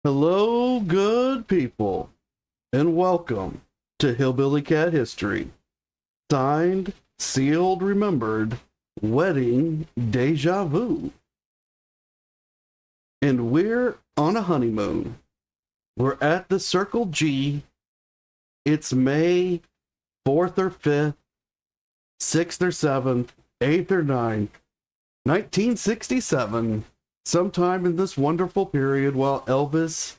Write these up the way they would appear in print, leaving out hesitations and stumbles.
Hello, good people, and welcome to Hillbilly Cat History. Signed, sealed, remembered, wedding Déjà Vu. And we're on a honeymoon. We're at the Circle G. It's May 4th or 5th, 6th or 7th, 8th or 9th, 1967. Sometime in this wonderful period while Elvis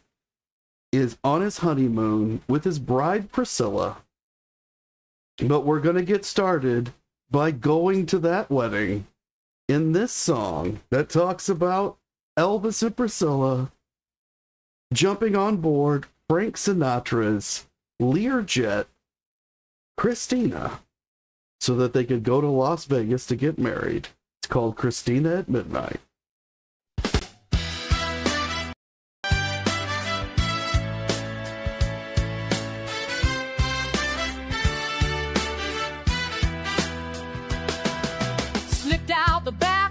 is on his honeymoon with his bride Priscilla. But we're going to get started by going to that wedding in this song that talks about Elvis and Priscilla jumping on board Frank Sinatra's Learjet Christina so that they could go to Las Vegas to get married. It's called Christina at Midnight.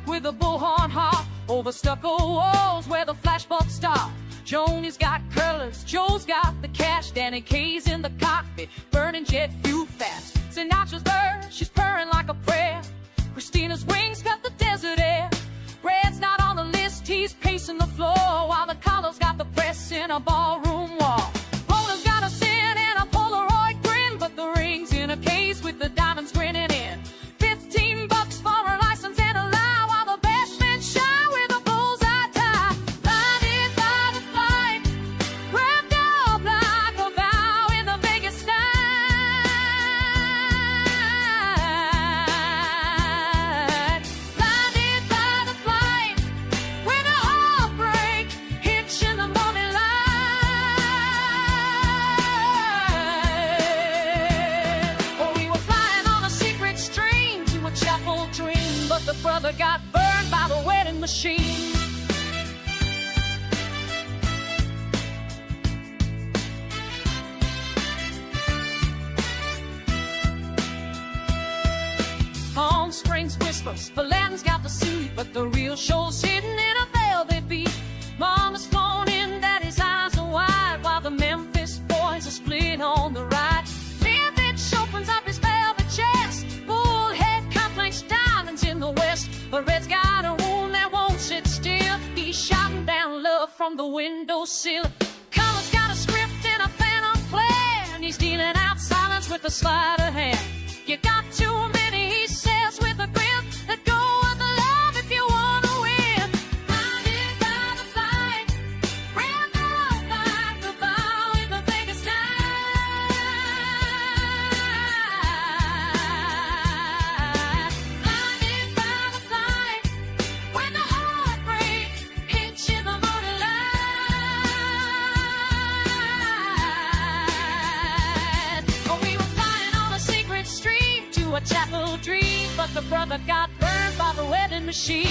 With a bullhorn harp over stucco walls where the flashbulbs stop. Joni's got curlers, Joe's got the cash, Danny Kaye's in the cockpit, burning jet fuel fast. Sinatra's bird, she's purring like a prayer. Christina's wings cut the desert air. Brad's not on the list, he's pacing the floor, while the collar's got the press in a ballroom wall. Rona's got a sin and a Polaroid grin, but the ring's in a case with the diamonds grinning in. $15 for a license and a lie. Brother got burned by the wedding machine. Palm Springs whispers, Bland's got the suit, but the real show's hidden in a velvet beat. Mama's flown in, Daddy's eyes are wide, while the Memphis boys are split on the right. Livich opens up his velvet chest, bullhead complaints, diamonds in the west. But Red's got a wound that won't sit still. He's shouting down love from the windowsill. Color's got a script and a phantom plan. He's dealing out silence with a sleight of hand. You got too many, he says with a grin. Let go of the love if you want to win. Blinded by the flight, ran out like the bow in the Vegas night. Blinded by the flight, when the heartbreak hits you the morning light. Oh, we were flying on a secret stream to a chapel dream, but the brother got burned by the wedding machine.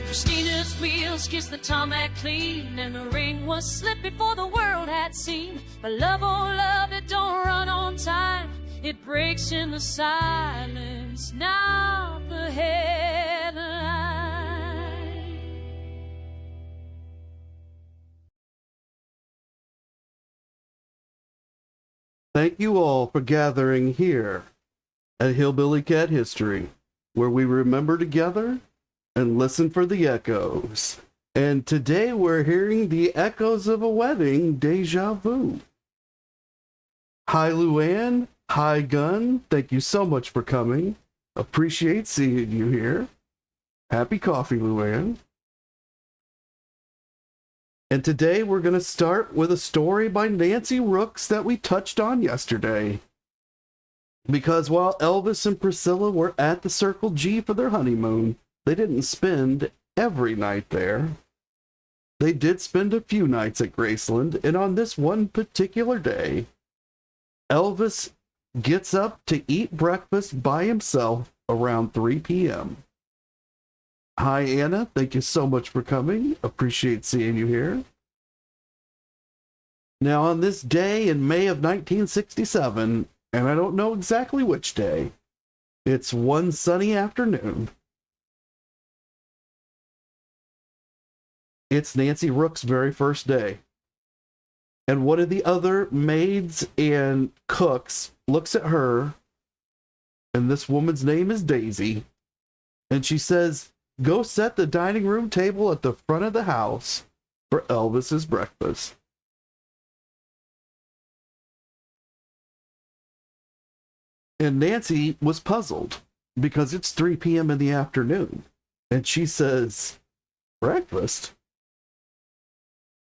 Christina's wheels kissed the tarmac clean, and the ring was slipped before the world had seen. But love, oh love, it don't run on time. It breaks in the silence, not the headline. Thank you all for gathering here at Hillbilly Cat History, where we remember together and listen for the echoes. And today we're hearing the echoes of a wedding, Déjà Vu. Hi, Luann. Hi, Gunn. Thank you so much for coming. Appreciate seeing you here. Happy coffee, Luann. And today we're going to start with a story by Nancy Rooks that we touched on yesterday. Because while Elvis and Priscilla were at the Circle G for their honeymoon, they didn't spend every night there. They did spend a few nights at Graceland, and on this one particular day, Elvis gets up to eat breakfast by himself around 3 p.m. Hi, Anna. Thank you so much for coming. Appreciate seeing you here. Now, on this day in May of 1967, and I don't know exactly which day. It's one sunny afternoon. It's Nancy Rook's very first day. And one of the other maids and cooks looks at her, and this woman's name is Daisy, and she says, "Go set the dining room table at the front of the house for Elvis's breakfast." And Nancy was puzzled because it's 3 p.m. in the afternoon. And she says, "Breakfast?"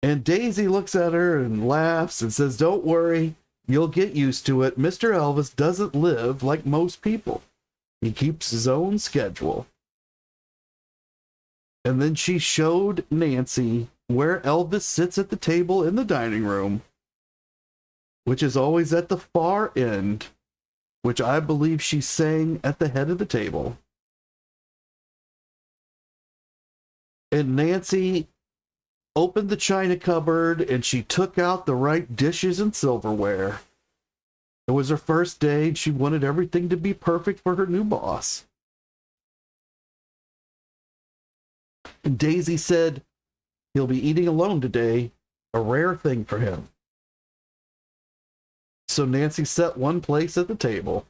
And Daisy looks at her and laughs and says, "Don't worry, you'll get used to it. Mr. Elvis doesn't live like most people. He keeps his own schedule." And then she showed Nancy where Elvis sits at the table in the dining room, which is always at the far end, which I believe she sang at the head of the table. And Nancy opened the china cupboard and she took out the right dishes and silverware. It was her first day and she wanted everything to be perfect for her new boss. And Daisy said he'll be eating alone today, a rare thing for him. So Nancy set one place at the table.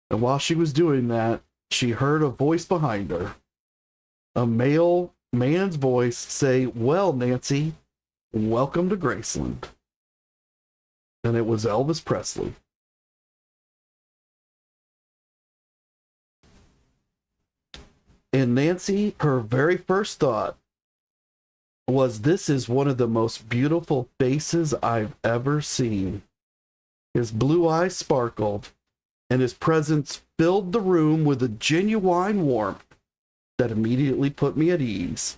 And while she was doing that, she heard a voice behind her. A man's voice say, "Well, Nancy, welcome to Graceland." And it was Elvis Presley. And Nancy, her very first thought was, "This is one of the most beautiful faces I've ever seen." His blue eyes sparkled, and his presence filled the room with a genuine warmth that immediately put me at ease.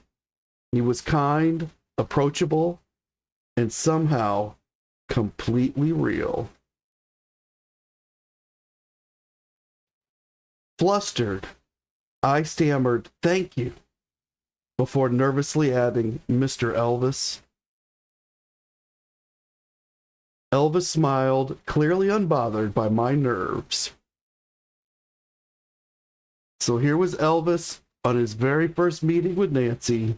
He was kind, approachable, and somehow completely real. Flustered, I stammered, "Thank you," before nervously adding, "Mr. Elvis." Elvis smiled, clearly unbothered by my nerves. So here was Elvis on his very first meeting with Nancy.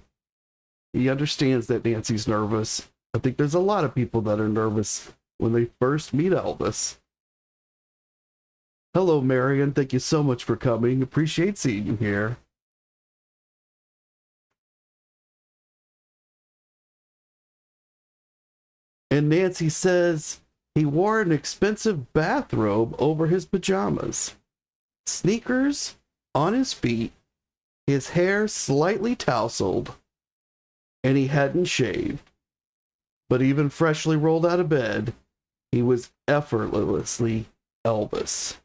He understands that Nancy's nervous. I think there's a lot of people that are nervous when they first meet Elvis. "Hello, Marion. Thank you so much for coming. Appreciate seeing you here." And Nancy says he wore an expensive bathrobe over his pajamas, sneakers on his feet, his hair slightly tousled, and he hadn't shaved. But even freshly rolled out of bed, he was effortlessly Elvis.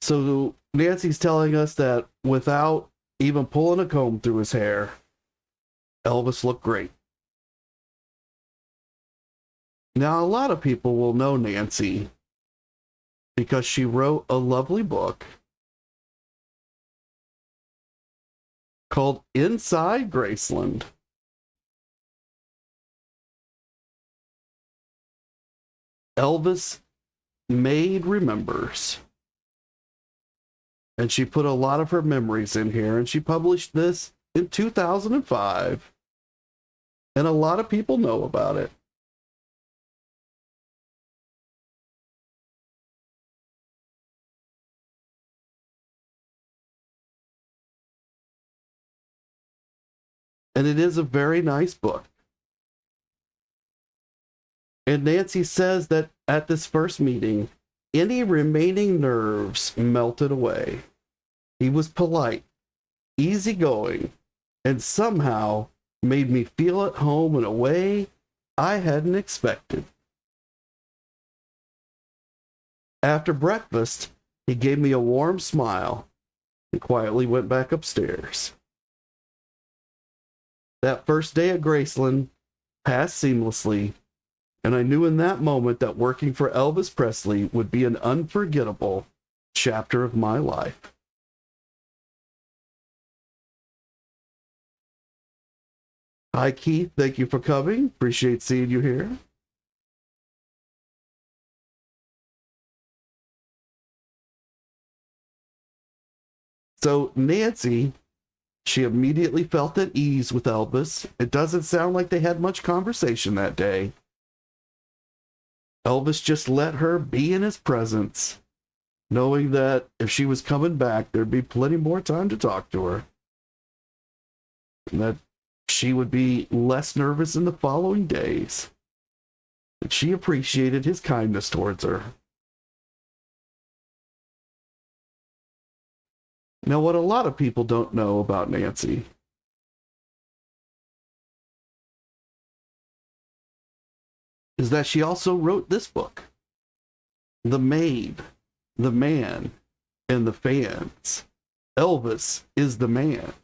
So Nancy's telling us that without even pulling a comb through his hair, Elvis looked great. Now, a lot of people will know Nancy because she wrote a lovely book called Inside Graceland. Elvis Maid Remembers. And she put a lot of her memories in here, and she published this in 2005. And a lot of people know about it. And it is a very nice book. And Nancy says that at this first meeting, any remaining nerves melted away. He was polite, easygoing, and somehow made me feel at home in a way I hadn't expected. After breakfast, he gave me a warm smile and quietly went back upstairs. That first day at Graceland passed seamlessly, and I knew in that moment that working for Elvis Presley would be an unforgettable chapter of my life. Hi, Keith. Thank you for coming. Appreciate seeing you here. So Nancy, she immediately felt at ease with Elvis. It doesn't sound like they had much conversation that day. Elvis just let her be in his presence, knowing that if she was coming back, there'd be plenty more time to talk to her. And that she would be less nervous in the following days. And she appreciated his kindness towards her. Now, what a lot of people don't know about Nancy is that she also wrote this book, The Maid, the Man, and the Fans. Elvis is the Man.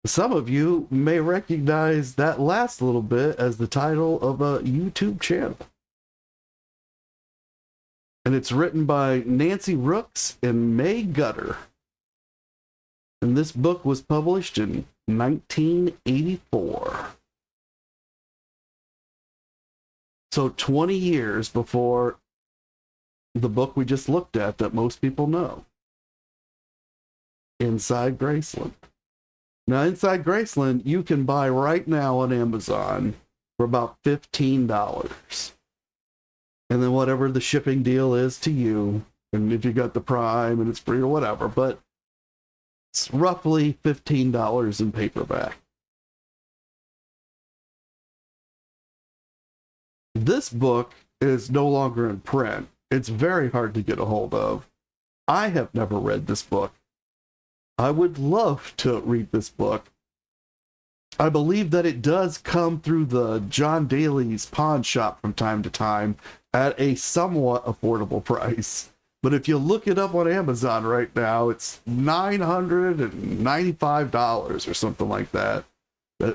Some of you may recognize that last little bit as the title of a YouTube channel. And it's written by Nancy Rooks and May Gutter. And this book was published in 1984. So 20 years before the book we just looked at that most people know. Inside Graceland. Now, Inside Graceland, you can buy right now on Amazon for about $15. And then whatever the shipping deal is to you, and if you got the Prime and it's free or whatever, but it's roughly $15 in paperback. This book is no longer in print. It's very hard to get a hold of. I have never read this book. I would love to read this book. I believe that it does come through the John Daly's pawn shop from time to time at a somewhat affordable price. But if you look it up on Amazon right now, it's $995 or something like that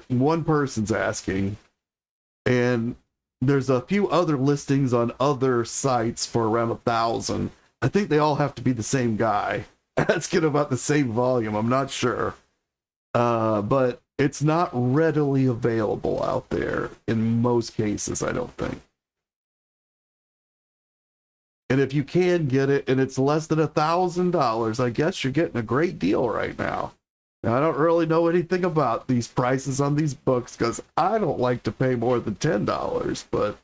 one person's asking. And there's a few other listings on other sites for around 1,000. I think they all have to be the same guy asking about the same volume. I'm not sure. But it's not readily available out there in most cases, I don't think. And if you can get it and it's less than $1,000, I guess you're getting a great deal right now. Now, I don't really know anything about these prices on these books because I don't like to pay more than $10, but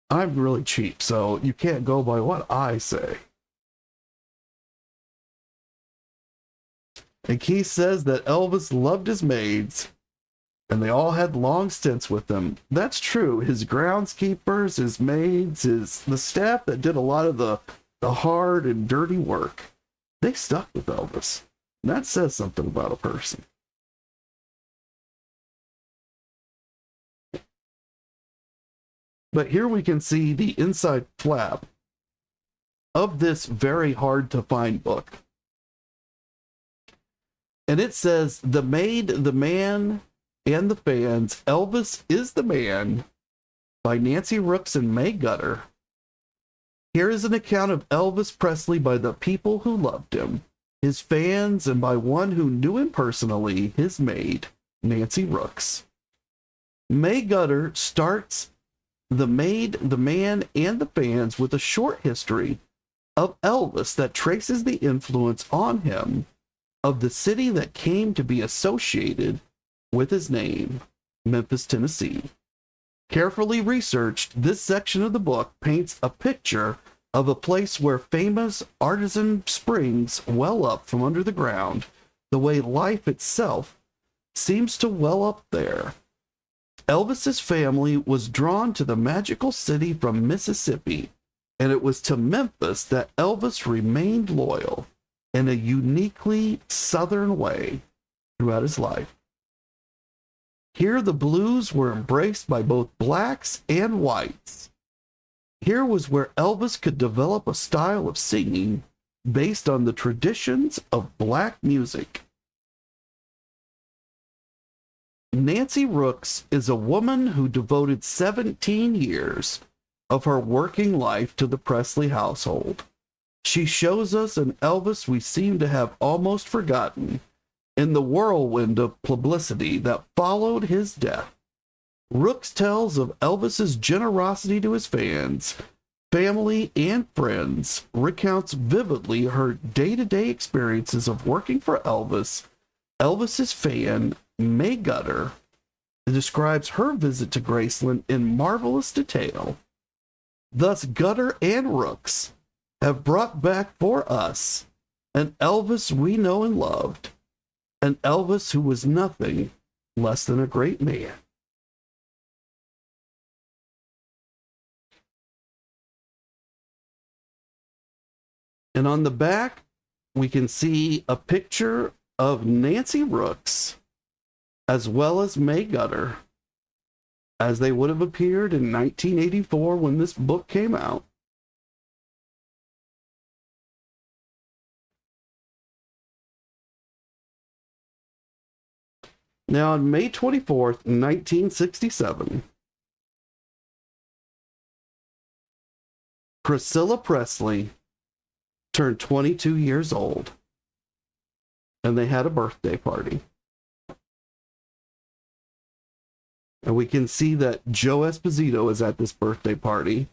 I'm really cheap, so you can't go by what I say. And Keith says that Elvis loved his maids, and they all had long stints with him. That's true. His groundskeepers, his maids, the staff that did a lot of the hard and dirty work, they stuck with Elvis. And that says something about a person. But here we can see the inside flap of this very hard to find book. And it says, The Maid, the Man, and the Fans, Elvis is the Man, by Nancy Rooks and May Gutter. Here is an account of Elvis Presley by the people who loved him, his fans, and by one who knew him personally, his maid, Nancy Rooks. May Gutter starts The Maid, the Man, and the Fans with a short history of Elvis that traces the influence on him of the city that came to be associated with his name, Memphis, Tennessee. Carefully researched, this section of the book paints a picture of a place where famous artisan springs well up from under the ground, the way life itself seems to well up there. Elvis's family was drawn to the magical city from Mississippi, and it was to Memphis that Elvis remained loyal in a uniquely Southern way throughout his life. Here the blues were embraced by both blacks and whites. Here was where Elvis could develop a style of singing based on the traditions of black music. Nancy Rooks is a woman who devoted 17 years of her working life to the Presley household. She shows us an Elvis we seem to have almost forgotten in the whirlwind of publicity that followed his death. Rooks tells of Elvis's generosity to his fans, family, and friends, recounts vividly her day-to-day experiences of working for Elvis, Elvis's fan, May Gutter, and describes her visit to Graceland in marvelous detail. Thus, Gutter and Rooks have brought back for us an Elvis we know and loved, an Elvis who was nothing less than a great man. And on the back, we can see a picture of Nancy Rooks as well as May Gutter, as they would have appeared in 1984 when this book came out. Now, on May 24th, 1967, Priscilla Presley turned 22 years old, and they had a birthday party. And we can see that Joe Esposito is at this birthday party.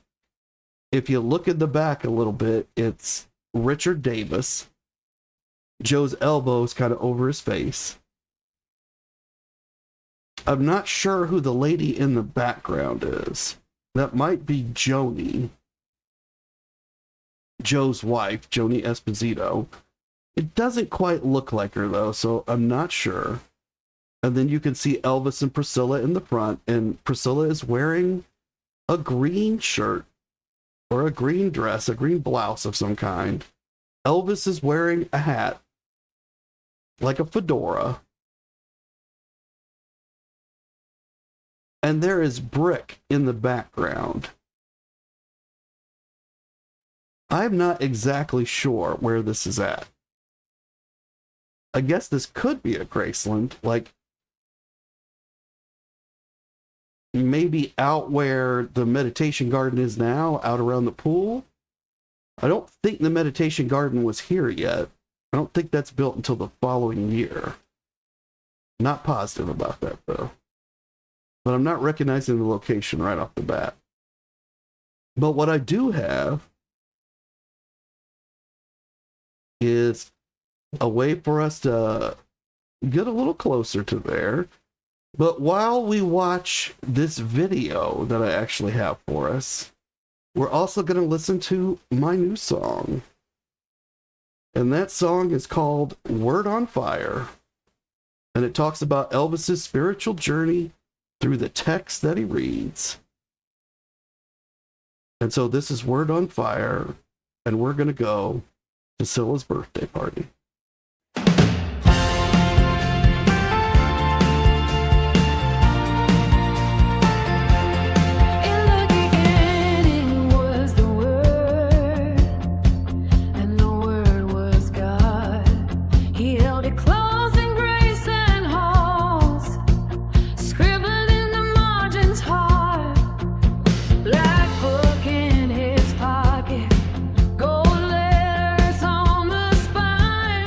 If you look at the back a little bit, it's Richard Davis. Joe's elbow is kind of over his face. I'm not sure who the lady in the background is. That might be Joni. Joe's wife, Joni Esposito. It doesn't quite look like her, though, so I'm not sure. And then you can see Elvis and Priscilla in the front, and Priscilla is wearing a green shirt, or a green dress, a green blouse of some kind. Elvis is wearing a hat, like a fedora. And there is brick in the background. I'm not exactly sure where this is at. I guess this could be at Graceland, like maybe out where the meditation garden is now, out around the pool. I don't think the meditation garden was here yet. I don't think that's built until the following year. Not positive about that, though. But I'm not recognizing the location right off the bat. But what I do have is a way for us to get a little closer to there. But while we watch this video that I actually have for us, we're also going to listen to my new song. And that song is called Word on Fire. And it talks about Elvis's spiritual journey through the text that he reads. And so this is Word on Fire, and we're going to go to Scylla's birthday party. Gold letters on the spine.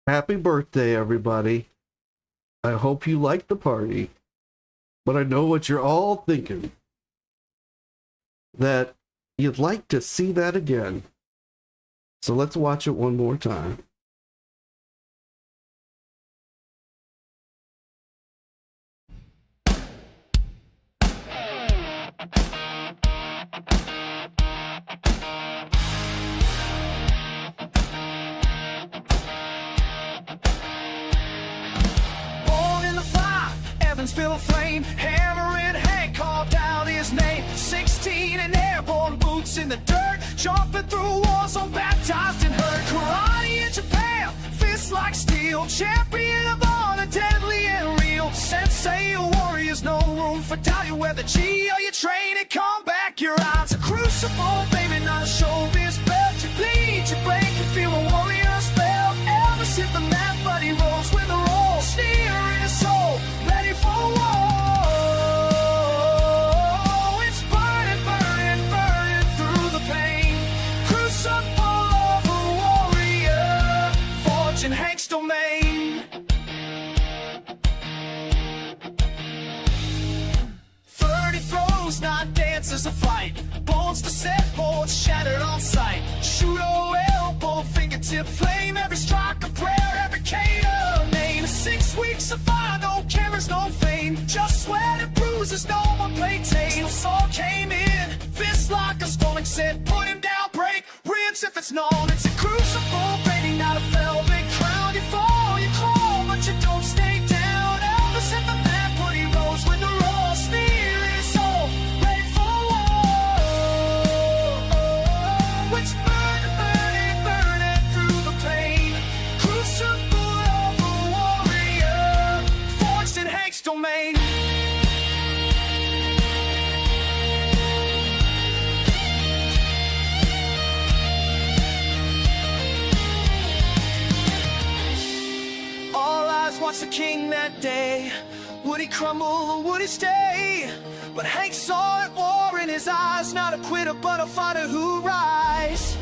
Happy birthday, everybody. I hope you liked the party. But I know what you're all thinking. That you'd like to see that again. So let's watch it one more time. Born in the fire, Evansville flame, hammering Hank carved out his name. 16 and airborne boots in the dirt, jumping through walls on baptized and hurt. Karate in Japan, fists like steel, champion of honor, deadly and real. Sensei, warriors, no room for doubt. You wear the G or you train and come back. Your eyes a crucible, baby, not a showbiz belt. You bleed, you break, you feel a warrior's spell. Elvis hit the mat, but he rolls with the roll. Steer in his soul, ready for war. It's burning, burning, burning through the pain. Crucible of a warrior, forging Hank's domain. 30 throws, not dances, a fight. Bones to set, boards shattered on sight. Shudo elbow, fingertip flame. Every strike a prayer, every cater name. 6 weeks of fire, no cameras, no fame. Just sweat and bruises, no one played tame. Saw came in, fist like a stalling set. Put him down, break ribs if it's known. It's a crucible, baby, not a velvet crown. You fall, you crawl, but you don't stay down. Elvis hit the mat, but he rose with the roll. Steer his soul, ready for war. It's burning, burning, burning through the pain. Crucible of a warrior, forged in Hank's domain. All eyes watched the king that day. Would he crumble or would he stay? But Hank saw it, war in his eyes. Not a quitter, but a fighter who rise.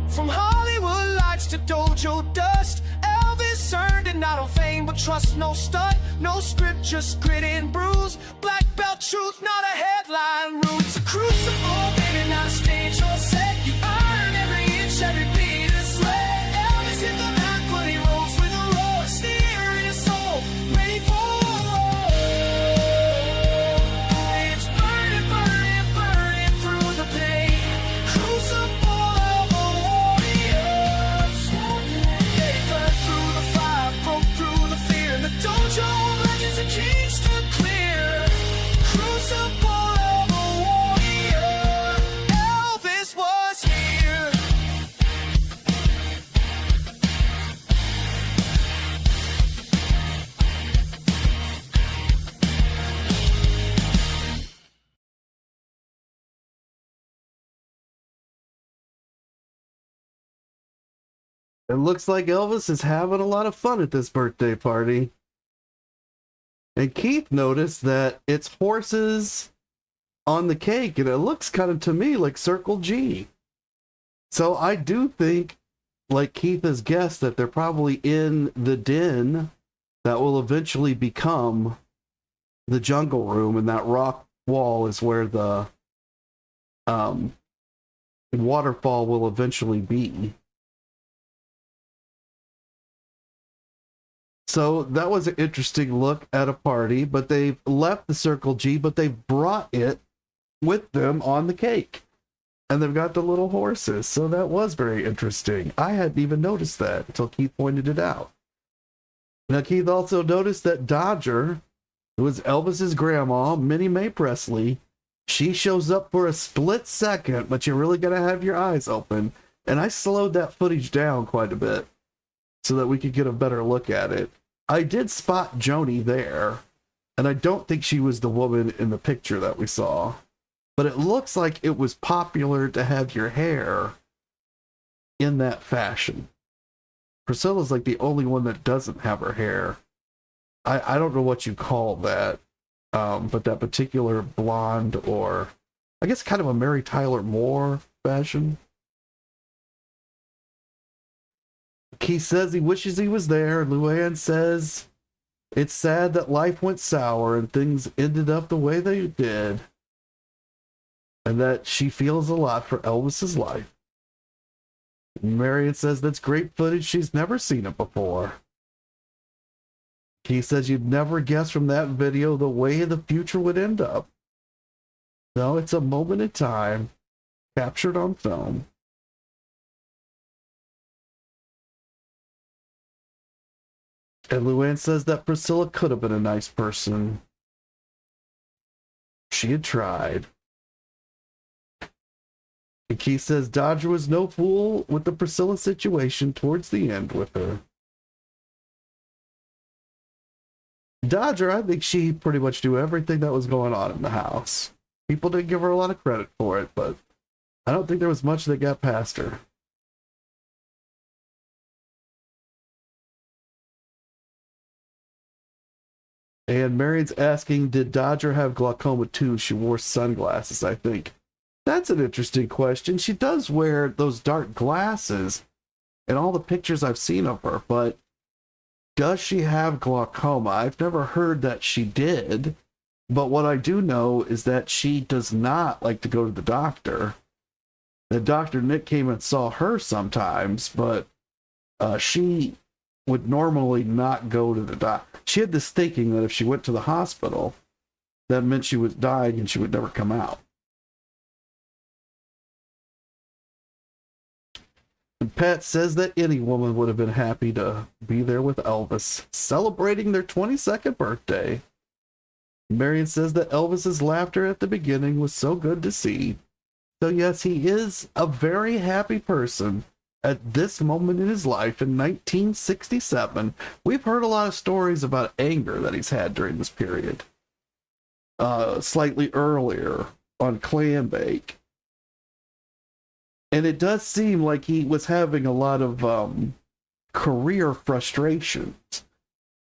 From Hollywood lights to dojo dust, Elvis earned it not on fame, but trust. No stunt, no script, just grit and bruise. Black belt truth, not a headline roots. A crucible, baby, not a stage or set. You earn every inch, every beat is sweat. Elvis hit the mat, but he rolls with a roar. Steer in his soul, ready for war. It's burning, burning, burning through the pain. Crucible of a warrior. They burned through the fire, broke through the fear. The dojo legends and kings stood clear. Crucible of a warrior. Elvis was here. It looks like Elvis is having a lot of fun at this birthday party. And Keith noticed that it's horses on the cake, and it looks kind of to me like Circle G. So I do think, like Keith has guessed, that they're probably in the den that will eventually become the jungle room, and that rock wall is where the waterfall will eventually be. So that was an interesting look at a party, but they've left the Circle G, but they've brought it with them on the cake. And they've got the little horses. So that was very interesting. I hadn't even noticed that until Keith pointed it out. Now, Keith also noticed that Dodger, who was Elvis's grandma, Minnie Mae Presley, she shows up for a split second, but you really got to have your eyes open. And I slowed that footage down quite a bit so that we could get a better look at it. I did spot Joni there, and I don't think she was the woman in the picture that we saw, but it looks like it was popular to have your hair in that fashion. Priscilla's like the only one that doesn't have her hair. I don't know what you call that, but that particular blonde, or I guess kind of a Mary Tyler Moore fashion. Keith says he wishes he was there. Luann says it's sad that life went sour and things ended up the way they did. And that she feels a lot for Elvis's life. Marion says that's great footage. She's never seen it before. Keith says you'd never guess from that video the way the future would end up. No, it's a moment in time captured on film. And Luann says that Priscilla could have been a nice person. She had tried. And Keith says Dodger was no fool with the Priscilla situation towards the end with her. Dodger, I think she pretty much knew everything that was going on in the house. People didn't give her a lot of credit for it, but I don't think there was much that got past her. And Marion's asking, did Dodger have glaucoma too? She wore sunglasses, I think. That's an interesting question. She does wear those dark glasses in all the pictures I've seen of her, but does she have glaucoma? I've never heard that she did, but what I do know is that she does not like to go to the doctor. The Dr. Nick came and saw her sometimes, but she would normally not go to the doctor. She had this thinking that if she went to the hospital, that meant she was dying and she would never come out. And Pat says that any woman would have been happy to be there with Elvis, celebrating their 22nd birthday. Marion says that Elvis's laughter at the beginning was so good to see. So yes, he is a very happy person at this moment in his life in 1967. We've heard a lot of stories about anger that he's had during this period. Slightly earlier on Clam Bake. And it does seem like he was having a lot of career frustrations.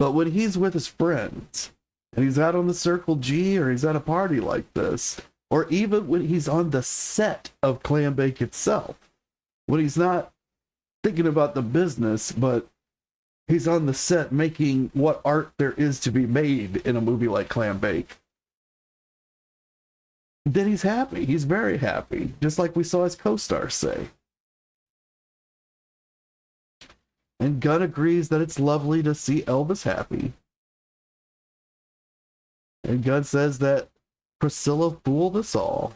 But when he's with his friends, and he's out on the Circle G, or he's at a party like this, or even when he's on the set of Clam Bake itself, when he's not thinking about the business, but he's on the set making what art there is to be made in a movie like Clam Bake, then he's happy. He's very happy, just like we saw his co-stars say. And Gunn agrees that it's lovely to see Elvis happy. And Gunn says that Priscilla fooled us all.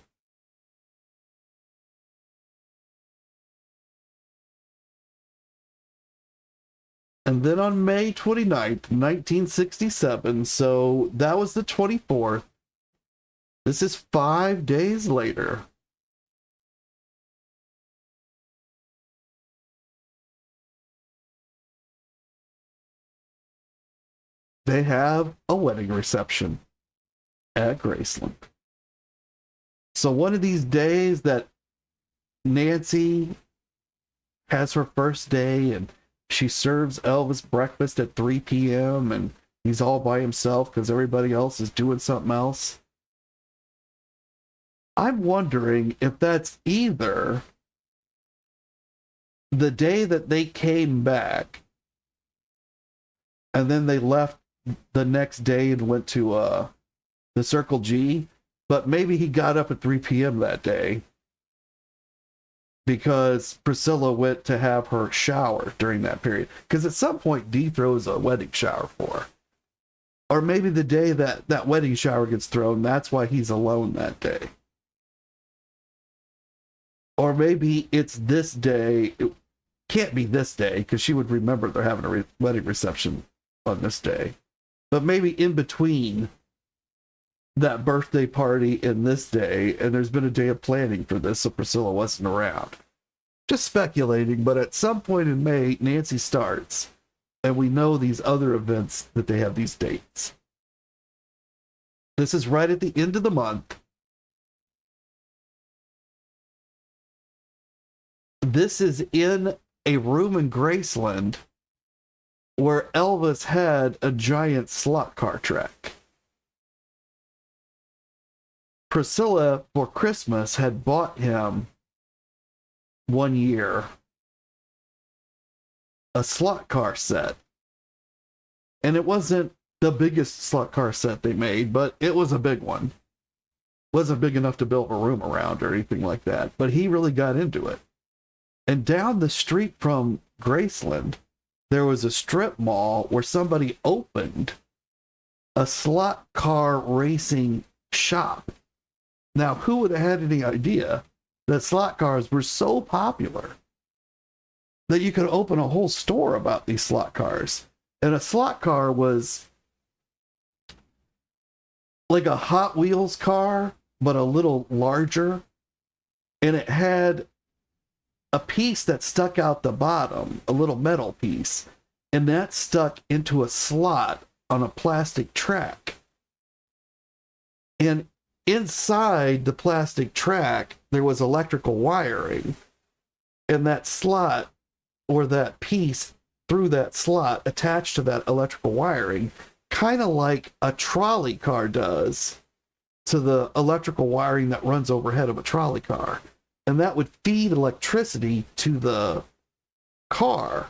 And then on May 29th, 1967, so that was the 24th. This is 5 days later. They have a wedding reception at Graceland. So one of these days that Nancy has her first day and she serves Elvis breakfast at 3 p.m. and he's all by himself because everybody else is doing something else. I'm wondering if that's either the day that they came back and then they left the next day and went to the Circle G, but maybe he got up at 3 p.m. that day because Priscilla went to have her shower during that period. Because at some point, Dee throws a wedding shower for her. Or maybe the day that that wedding shower gets thrown, that's why he's alone that day. Or maybe it's this day. It can't be this day because she would remember they're having a wedding reception on this day. But maybe in between that birthday party and this day, and there's been a day of planning for this, so Priscilla wasn't around. Just speculating, but at some point in May, Nancy starts, and we know these other events that they have these dates. This is right at the end of the month. This is in a room in Graceland where Elvis had a giant slot car track. Priscilla, for Christmas, had bought him 1 year a slot car set. And it wasn't the biggest slot car set they made, but it was a big one. Wasn't big enough to build a room around or anything like that, but he really got into it. And down the street from Graceland, there was a strip mall where somebody opened a slot car racing shop. Now, who would have had any idea that slot cars were so popular that you could open a whole store about these slot cars? And a slot car was like a Hot Wheels car, but a little larger. And it had a piece that stuck out the bottom, a little metal piece. And that stuck into a slot on a plastic track. And inside the plastic track, there was electrical wiring. And that slot, or that piece through that slot attached to that electrical wiring, kind of like a trolley car does to the electrical wiring that runs overhead of a trolley car. And that would feed electricity to the car.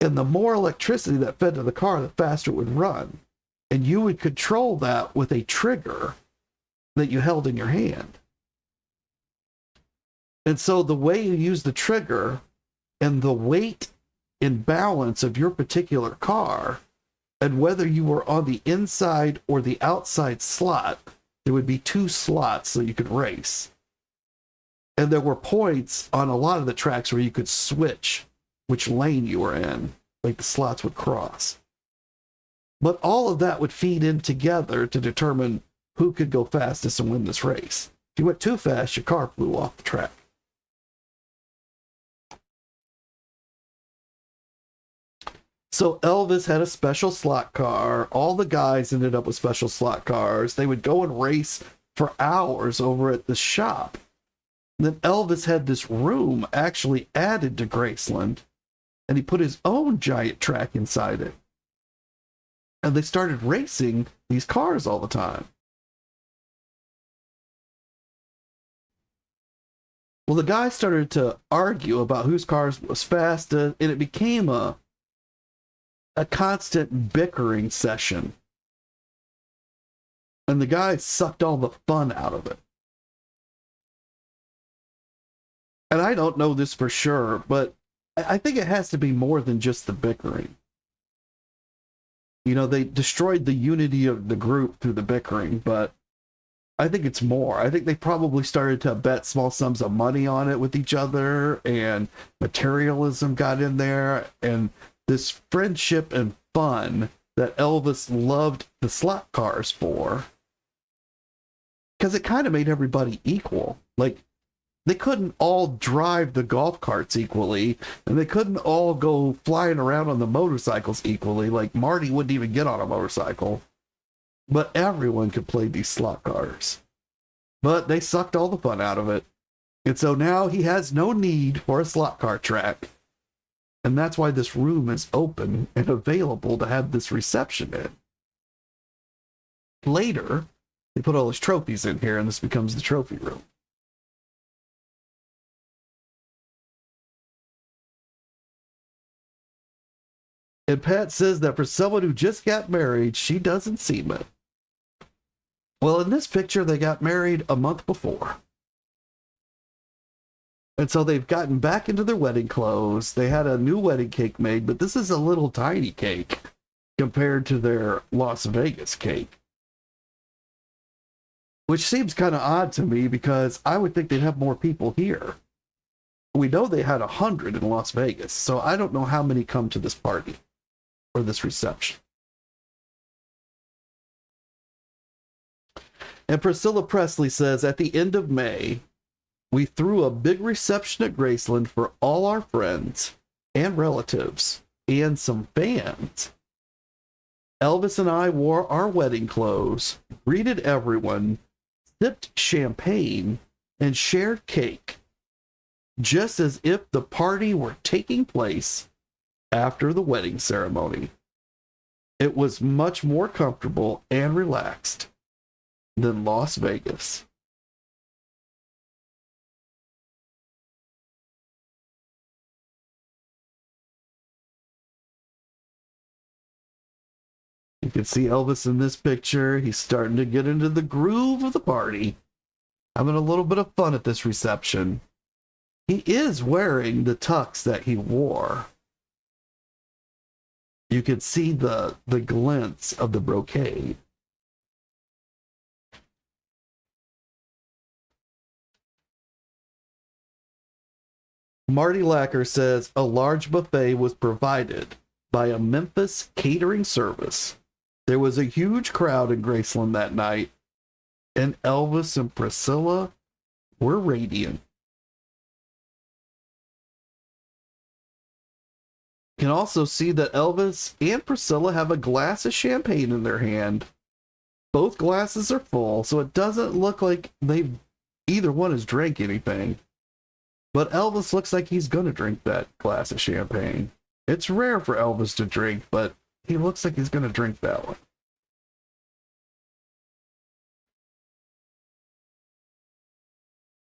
And the more electricity that fed to the car, the faster it would run. And you would control that with a trigger that you held in your hand. And so the way you use the trigger and the weight and balance of your particular car, and whether you were on the inside or the outside slot, there would be 2 slots so you could race. And there were points on a lot of the tracks where you could switch which lane you were in, like the slots would cross. But all of that would feed in together to determine who could go fastest and win this race. If you went too fast, your car flew off the track. So Elvis had a special slot car. All the guys ended up with special slot cars. They would go and race for hours over at the shop. And then Elvis had this room actually added to Graceland, and he put his own giant track inside it. And they started racing these cars all the time. Well, the guys started to argue about whose cars was fastest, and it became a constant bickering session. And the guys sucked all the fun out of it. And I don't know this for sure, but I think it has to be more than just the bickering. You know, they destroyed the unity of the group through the bickering, but I think it's more. I think they probably started to bet small sums of money on it with each other, and materialism got in there, and this friendship and fun that Elvis loved the slot cars for, because it kind of made everybody equal. Like, they couldn't all drive the golf carts equally, and they couldn't all go flying around on the motorcycles equally. Like, Marty wouldn't even get on a motorcycle. But everyone could play these slot cars. But they sucked all the fun out of it. And so now he has no need for a slot car track. And that's why this room is open and available to have this reception in. Later, they put all his trophies in here, and this becomes the trophy room. And Pat says that for someone who just got married, she doesn't seem it. Well, in this picture, they got married a month before. And so they've gotten back into their wedding clothes. They had a new wedding cake made, but this is a little tiny cake compared to their Las Vegas cake. Which seems kind of odd to me, because I would think they'd have more people here. We know they had 100 in Las Vegas, so I don't know how many come to this party or this reception. And Priscilla Presley says, at the end of May, we threw a big reception at Graceland for all our friends and relatives and some fans. Elvis and I wore our wedding clothes, greeted everyone, sipped champagne, and shared cake, just as if the party were taking place after the wedding ceremony. It was much more comfortable and relaxed than Las Vegas. You can see Elvis in this picture. He's starting to get into the groove of the party, having a little bit of fun at this reception. He is wearing the tux that he wore. You can see the glints of the brocade. Marty Lacker says a large buffet was provided by a Memphis catering service. There was a huge crowd in Graceland that night, and Elvis and Priscilla were radiant. You can also see that Elvis and Priscilla have a glass of champagne in their hand. Both glasses are full, so it doesn't look like either one has drank anything. But Elvis looks like he's going to drink that glass of champagne. It's rare for Elvis to drink, but he looks like he's going to drink that one.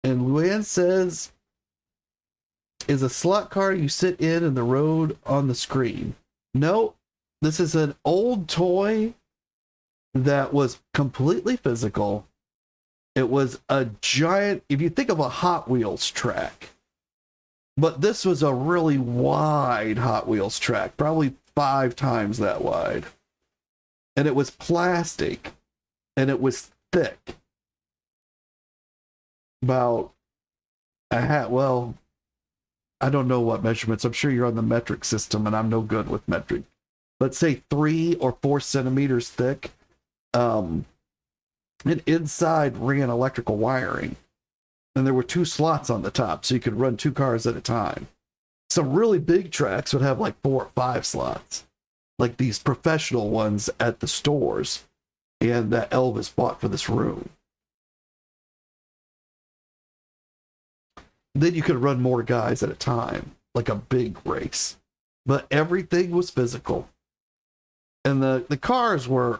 And Luann says, is a slot car you sit in the road on the screen. No, this is an old toy that was completely physical. It was a giant, if you think of a Hot Wheels track, but this was a really wide Hot Wheels track, probably 5 times that wide. And it was plastic, and it was thick. About I don't know what measurements. I'm sure you're on the metric system, and I'm no good with metric. Let's say 3 or 4 centimeters thick. And inside ran electrical wiring. And there were 2 slots on the top, so you could run 2 cars at a time. Some really big tracks would have like 4 or 5 slots, like these professional ones at the stores, and that Elvis bought for this room. Then you could run more guys at a time, like a big race. But everything was physical. And the cars were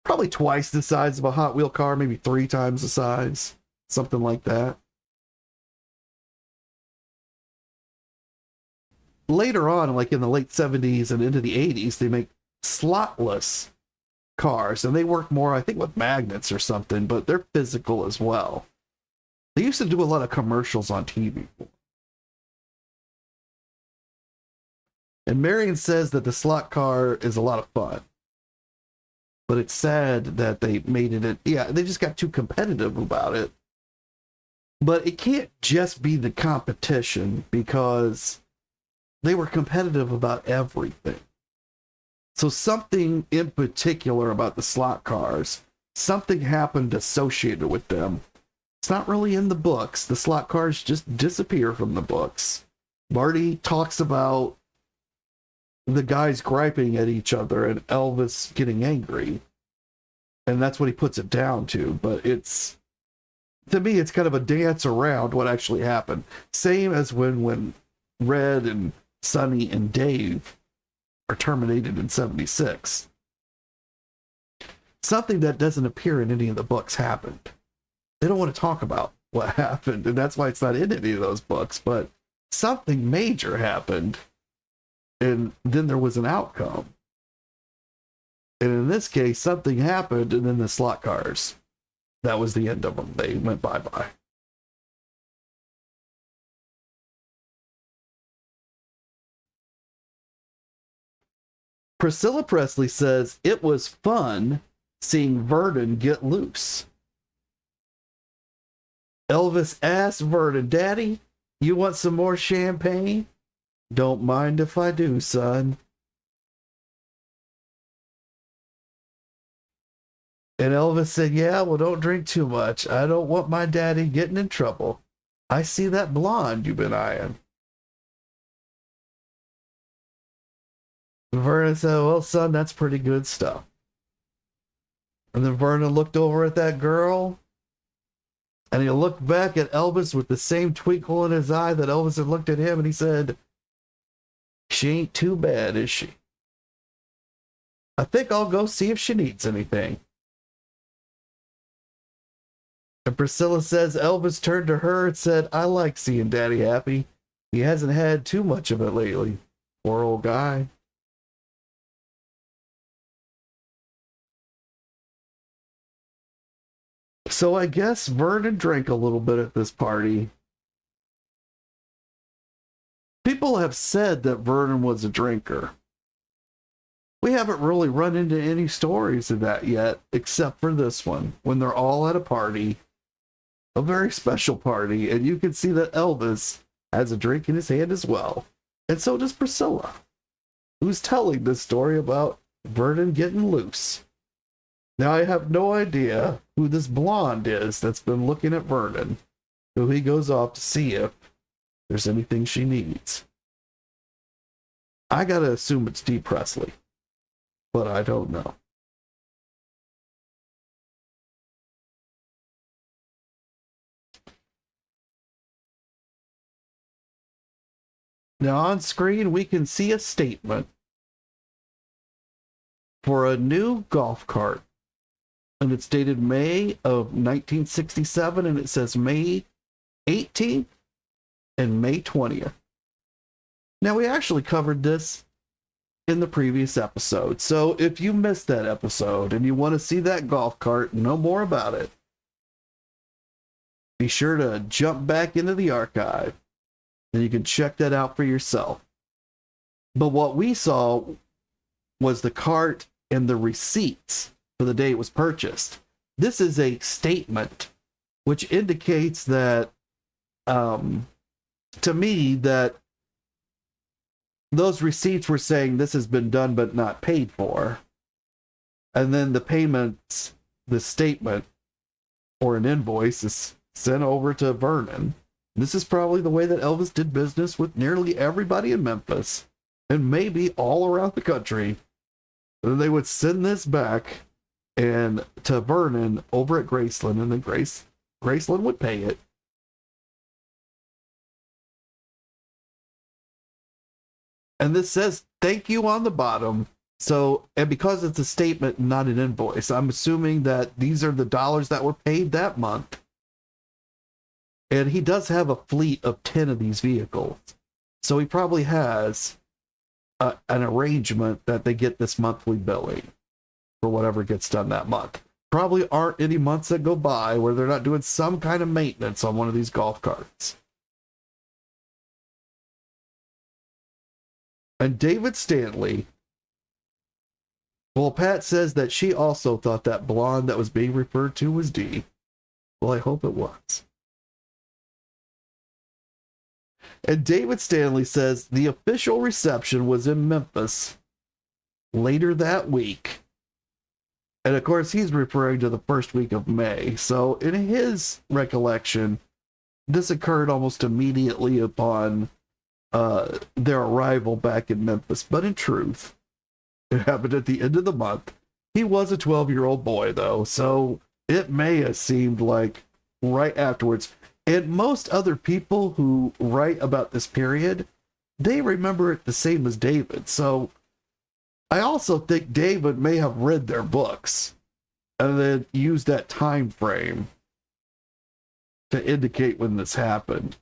probably twice the size of a Hot Wheel car, maybe 3 times the size, something like that. Later on, like in the late 70s and into the 80s, they make slotless cars, and they work more, I think, with magnets or something, but they're physical as well. They used to do a lot of commercials on TV. And Marion says that the slot car is a lot of fun. But it's sad that they made it, they just got too competitive about it. But it can't just be the competition, because they were competitive about everything. So something in particular about the slot cars, something happened associated with them. It's not really in the books. The slot cars just disappear from the books. Marty talks about the guys griping at each other and Elvis getting angry. And that's what he puts it down to. But to me, it's kind of a dance around what actually happened. Same as when Red and Sonny and Dave are terminated in 76. Something that doesn't appear in any of the books happened. They don't want to talk about what happened, and that's why it's not in any of those books, but something major happened, and then there was an outcome. And in this case, something happened, and then the slot cars, that was the end of them. They went bye-bye. Priscilla Presley says it was fun seeing Vernon get loose. Elvis asked Vernon, "Daddy, you want some more champagne?" "Don't mind if I do, son." And Elvis said, "Yeah, well, don't drink too much. I don't want my daddy getting in trouble. I see that blonde you've been eyeing." Vernon said, "Well, son, that's pretty good stuff." And then Vernon looked over at that girl, and he looked back at Elvis with the same twinkle in his eye that Elvis had looked at him, and he said, "She ain't too bad, is she? I think I'll go see if she needs anything." And Priscilla says Elvis turned to her and said, "I like seeing Daddy happy. He hasn't had too much of it lately. Poor old guy." So I guess Vernon drank a little bit at this party. People have said that Vernon was a drinker. We haven't really run into any stories of that yet, except for this one, when they're all at a party, a very special party, and you can see that Elvis has a drink in his hand as well. And so does Priscilla, who's telling this story about Vernon getting loose. Now, I have no idea who this blonde is that's been looking at Vernon, who he goes off to see if there's anything she needs. I gotta assume it's Dee Presley, but I don't know. Now, on screen, we can see a statement for a new golf cart. And it's dated May of 1967, and it says May 18th and May 20th. Now, we actually covered this in the previous episode, so if you missed that episode and you want to see that golf cart and know more about it, be sure to jump back into the archive, and you can check that out for yourself. But what we saw was the cart and the receipts for the day it was purchased. This is a statement which indicates that, to me, that those receipts were saying this has been done but not paid for. And then the payments, the statement, or an invoice is sent over to Vernon. This is probably the way that Elvis did business with nearly everybody in Memphis, and maybe all around the country. And then they would send this back and to Vernon over at Graceland, and then Graceland would pay it. And this says thank you on the bottom. So, and because it's a statement, not an invoice, I'm assuming that these are the dollars that were paid that month. And he does have a fleet of 10 of these vehicles. So he probably has an arrangement that they get this monthly billing for whatever gets done that month. Probably aren't any months that go by where they're not doing some kind of maintenance on one of these golf carts. And David Stanley, well, Pat says that she also thought that blonde that was being referred to was Dee. Well, I hope it was. And David Stanley says the official reception was in Memphis later that week. And of course, he's referring to the first week of May. So in his recollection, this occurred almost immediately upon their arrival back in Memphis. But in truth, it happened at the end of the month. He was a 12-year-old boy, though, so it may have seemed like right afterwards. And most other people who write about this period, they remember it the same as David. So I also think David may have read their books and then used that time frame to indicate when this happened,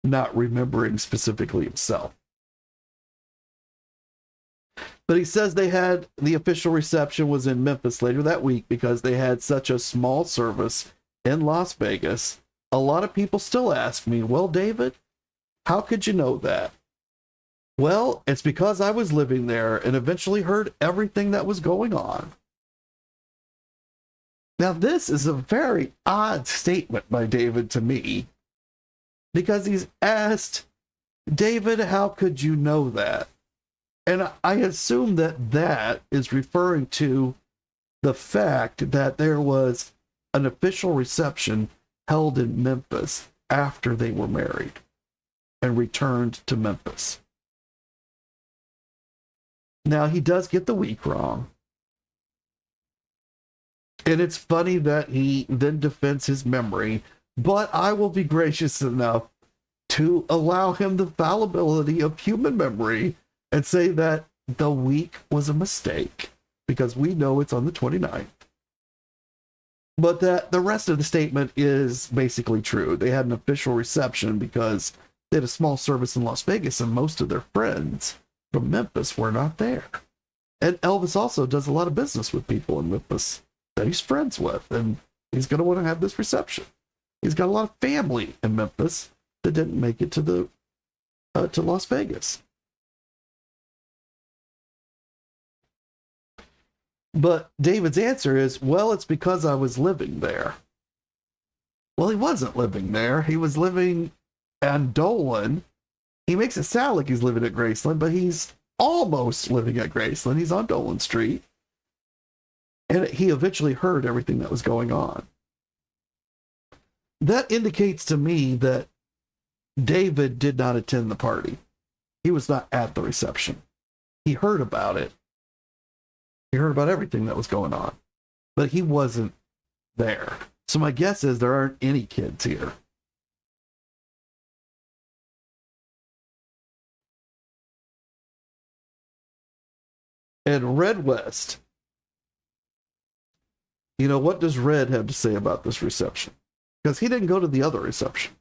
not remembering specifically himself. But he says they had the official reception was in Memphis later that week because they had such a small service in Las Vegas. A lot of people still ask me, well, David, how could you know that? Well, it's because I was living there and eventually heard everything that was going on. Now, this is a very odd statement by David to me, because he's asked, David, how could you know that? And I assume that that is referring to the fact that there was an official reception held in Memphis after they were married and returned to Memphis. Now, he does get the week wrong. And it's funny that he then defends his memory, but I will be gracious enough to allow him the fallibility of human memory and say that the week was a mistake, because we know it's on the 29th. But that the rest of the statement is basically true. They had an official reception because they had a small service in Las Vegas, and most of their friends from Memphis were not there. And Elvis also does a lot of business with people in Memphis that he's friends with. And He's going to want to have this reception. He's got a lot of family in Memphis that didn't make it to Las Vegas. But David's answer is, well, it's because I was living there. Well, he wasn't living there. He was living in Dolan. He makes it sound like he's living at Graceland, but he's almost living at Graceland. He's on Dolan Street. And he eventually heard everything that was going on. That indicates to me that David did not attend the party. He was not at the reception. He heard about it. He heard about everything that was going on, but he wasn't there. So my guess is there aren't any kids here. And Red West, you know, what does Red have to say about this reception? Because he didn't go to the other reception.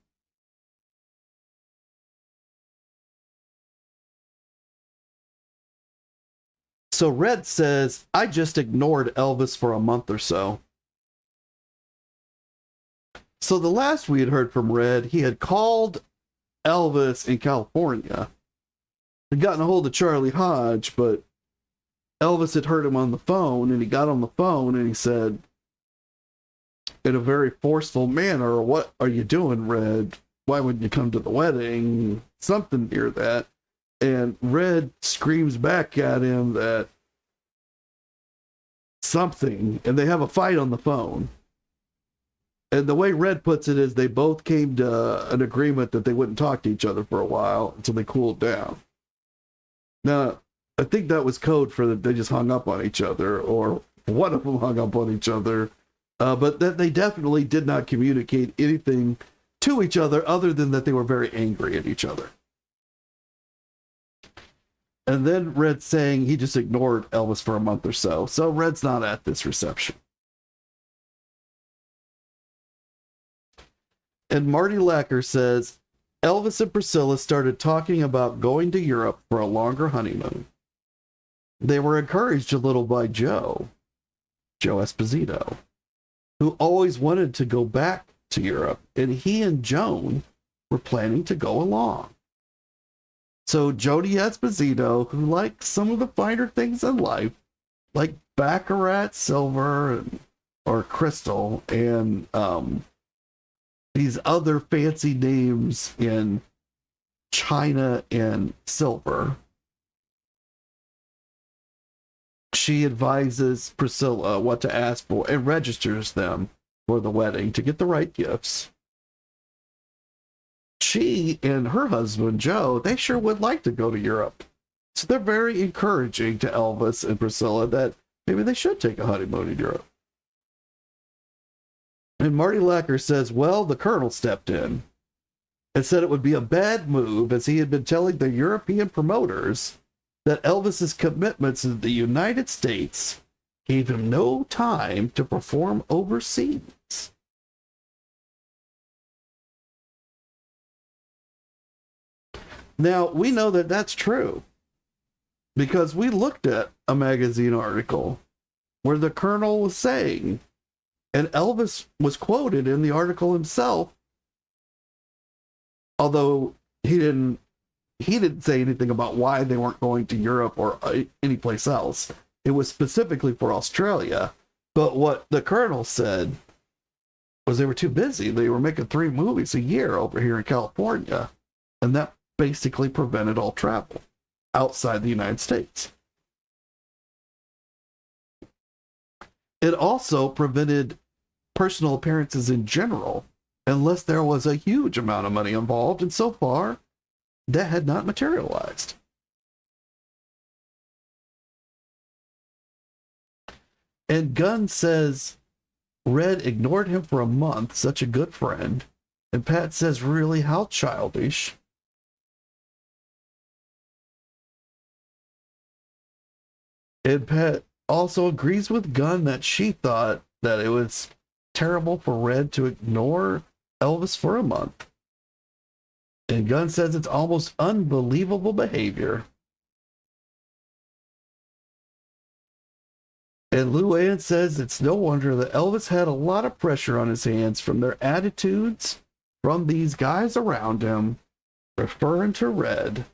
So Red says, I just ignored Elvis for a month or so. So the last we had heard from Red, he had called Elvis in California and gotten a hold of Charlie Hodge, but Elvis had heard him on the phone, and he got on the phone and he said, in a very forceful manner, what are you doing, Red? Why wouldn't you come to the wedding? Something near that. And Red screams back at him that something, and they have a fight on the phone. And the way Red puts it is they both came to an agreement that they wouldn't talk to each other for a while until they cooled down. Now, I think that was code for that they just hung up on each other, or one of them hung up on each other. But that they definitely did not communicate anything to each other than that they were very angry at each other. And then Red saying he just ignored Elvis for a month or so. So Red's not at this reception. And Marty Lacker says, Elvis and Priscilla started talking about going to Europe for a longer honeymoon. They were encouraged a little by Joe Esposito, who always wanted to go back to Europe, and he and Joan were planning to go along. So Jody Esposito, who likes some of the finer things in life, like Baccarat Silver or Crystal, and these other fancy names in China and silver, she advises Priscilla what to ask for and registers them for the wedding to get the right gifts. She and her husband, Joe, they sure would like to go to Europe. So they're very encouraging to Elvis and Priscilla that maybe they should take a honeymoon in Europe. And Marty Lacker says, well, the Colonel stepped in and said it would be a bad move, as he had been telling the European promoters that Elvis's commitments in the United States gave him no time to perform overseas. Now, we know that that's true because we looked at a magazine article where the Colonel was saying, and Elvis was quoted in the article himself, although he didn't say anything about why they weren't going to Europe or any place else. It was specifically for Australia. But what the Colonel said was they were too busy. They were making 3 movies a year over here in California, and that basically prevented all travel outside the United States. It also prevented personal appearances in general, unless there was a huge amount of money involved, and so far, that had not materialized. And Gunn says Red ignored him for a month, such a good friend. And Pat says, really, how childish. And Pat also agrees with Gunn that she thought that it was terrible for Red to ignore Elvis for a month. And Gunn says it's almost unbelievable behavior. And Luann says it's no wonder that Elvis had a lot of pressure on his hands from their attitudes from these guys around him, referring to Red.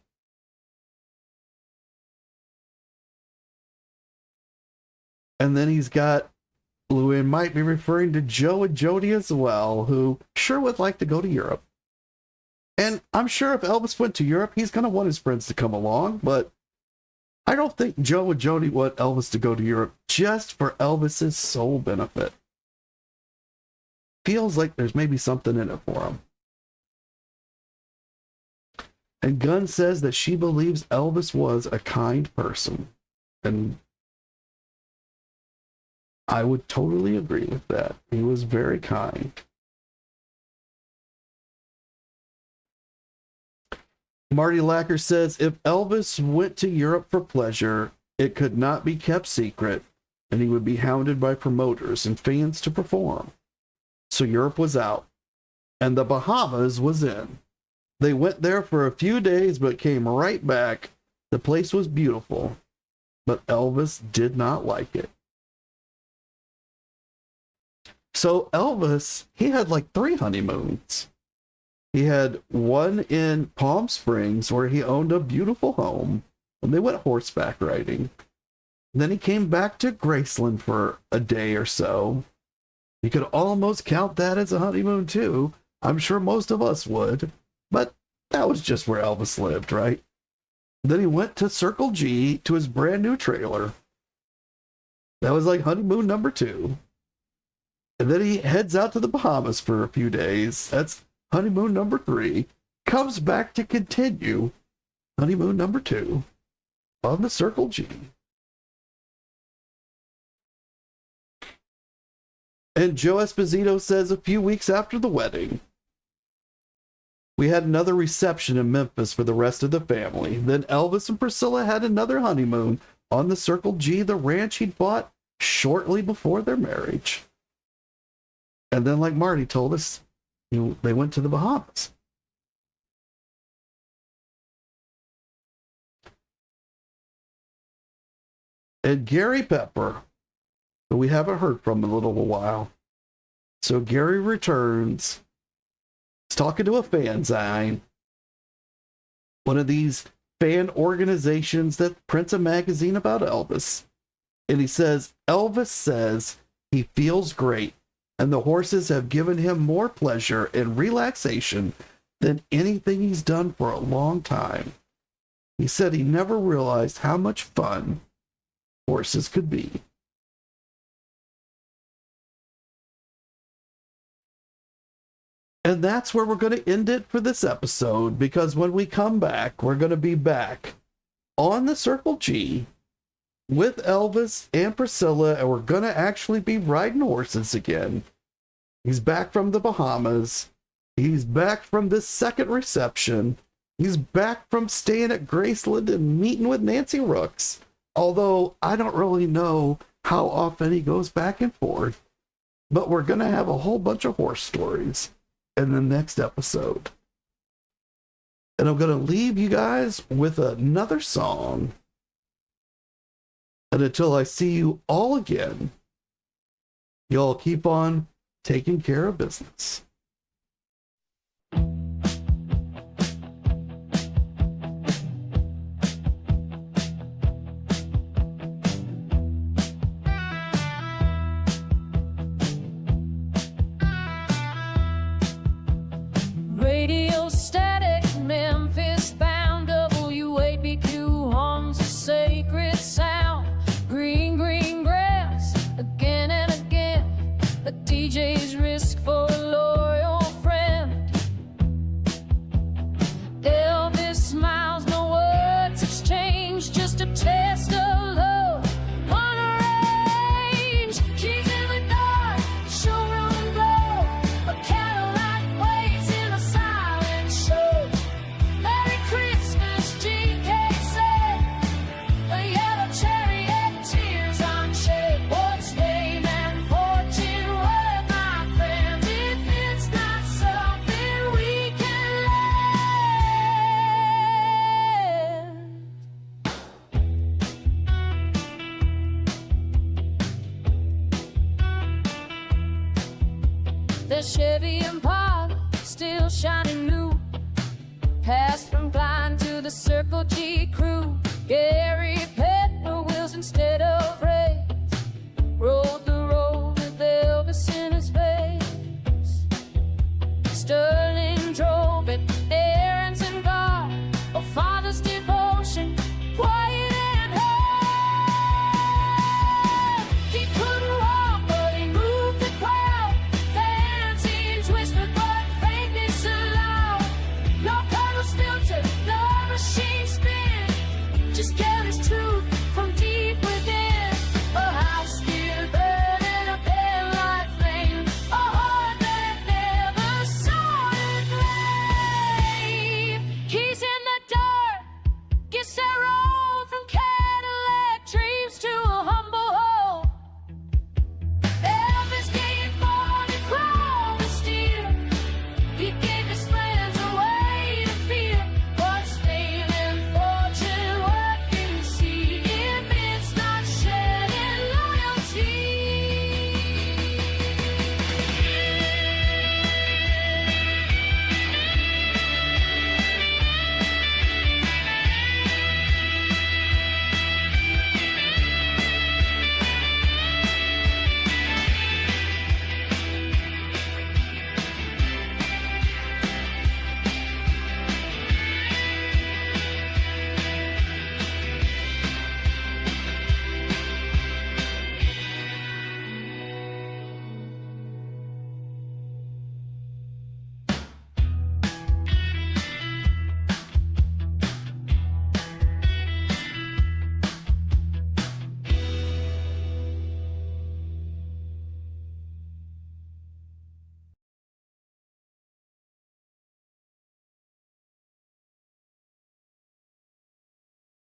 And then he's got, Luann might be referring to Joe and Jody as well, who sure would like to go to Europe. And I'm sure if Elvis went to Europe, he's going to want his friends to come along, but I don't think Joe and Jody want Elvis to go to Europe just for Elvis's sole benefit. Feels like there's maybe something in it for him. And Gunn says that she believes Elvis was a kind person. And I would totally agree with that. He was very kind. Marty Lacker says if Elvis went to Europe for pleasure, it could not be kept secret, and he would be hounded by promoters and fans to perform. So Europe was out, and the Bahamas was in. They went there for a few days, but came right back. The place was beautiful, but Elvis did not like it. So Elvis, he had like 3 honeymoons. He had one in Palm Springs where he owned a beautiful home and they went horseback riding. Then he came back to Graceland for a day or so. You could almost count that as a honeymoon too. I'm sure most of us would, but that was just where Elvis lived, right? Then he went to Circle G to his brand new trailer. That was like honeymoon number 2. And then he heads out to the Bahamas for a few days. That's honeymoon number 3. Comes back to continue honeymoon number 2 on the Circle G. And Joe Esposito says a few weeks after the wedding, we had another reception in Memphis for the rest of the family. Then Elvis and Priscilla had another honeymoon on the Circle G, the ranch he'd bought shortly before their marriage. And then, like Marty told us, they went to the Bahamas. And Gary Pepper, who we haven't heard from in a little while. So Gary returns. He's talking to a fanzine, one of these fan organizations that prints a magazine about Elvis. And he says, Elvis says he feels great, and the horses have given him more pleasure and relaxation than anything he's done for a long time. He said he never realized how much fun horses could be. And that's where we're going to end it for this episode, because when we come back, we're going to be back on the Circle G with Elvis and Priscilla, and we're going to actually be riding horses again. He's back from the Bahamas. He's back from this second reception. He's back from staying at Graceland and meeting with Nancy Rooks. Although I don't really know how often he goes back and forth. But we're going to have a whole bunch of horse stories in the next episode. And I'm going to leave you guys with another song. And until I see you all again, y'all keep on taking care of business. Radio static, Memphis bound, WABQ homes a sacred sound. Green, green grass, again and again. A DJ's risk for a loyal friend. Elvis smiles, no words exchanged, just a test of love on a range. Keys in the dark, showroom glow, a Cadillac waits in a silent show. their Chevy Impala, still shining new. Passed from Klein to the Circle G crew. Gary Pepper wheels instead of